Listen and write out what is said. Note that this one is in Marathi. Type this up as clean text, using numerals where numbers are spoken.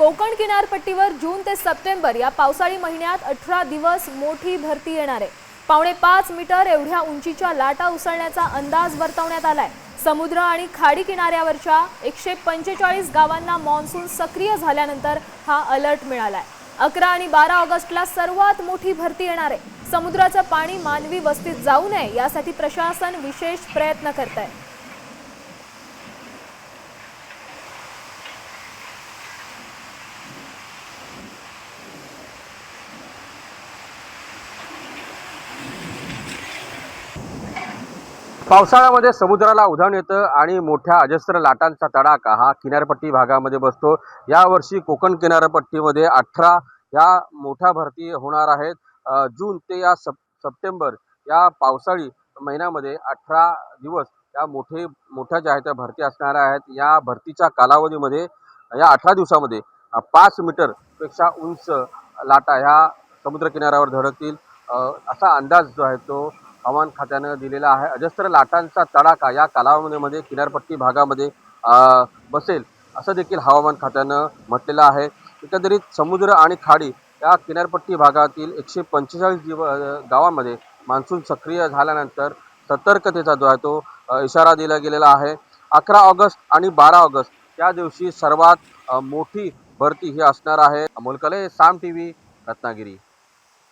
कोकण किनारपट्टीवर जून ते सप्टेंबर या पावसाळी महिन्यात 18 दिवस मोठी भरती येणार आहे। 5.5 मीटर एवढ्या उंचीच्या लाटा उसळण्याचा अंदाज वर्तवण्यात आलाय। समुद्र आणि खाडी किनाऱ्यावरच्या 145 गावांना मॉन्सून सक्रिय झाल्यानंतर हा अलर्ट मिळालाय। 11 आणि 12 ऑगस्टला सर्वात मोठी भरती येणार आहे। समुद्राचं पाणी मानवी वस्तीत जाऊ नये यासाठी प्रशासन विशेष प्रयत्न करत आहे। पावसाळ्यामध्ये समुद्राला उधाण येतं आणि मोठ्या अजस्त्र लाटांचा तडाखा हा किनारपट्टी भागामध्ये बसतो। यावर्षी कोकण किनारपट्टीमध्ये 18 या मोठ्या भरती होणार आहेत। जून ते या सप्टेंबर या पावसाळी महिन्यामध्ये 18 दिवस या मोठ्या ज्या आहेत त्या भरती असणार आहेत। या भरतीच्या कालावधीमध्ये या 18 दिवसामध्ये 5 मीटर पेक्षा उंच लाटा ह्या समुद्र किनाऱ्यावर धडकतील असा अंदाज जो आहे तो हवामान खात्याने दिलेला आहे। अजस्त्र लाटांचा तडाखा या कालावधीमध्ये किनारपट्टी भागामध्ये बसेल असं देखील हवामान खात्यानं म्हटलेलं आहे। एकंदरीत समुद्र आणि खाडी या किनारपट्टी भागातील 145 गावांमध्ये मान्सून सक्रिय झाल्यानंतर सतर्कतेचा जो आहे तो इशारा दिला गेलेला आहे। 11 ऑगस्ट आणि 12 ऑगस्ट या दिवशी सर्वात मोठी भरती ही असणार आहे। अमोल कले, साम टीव्ही, रत्नागिरी।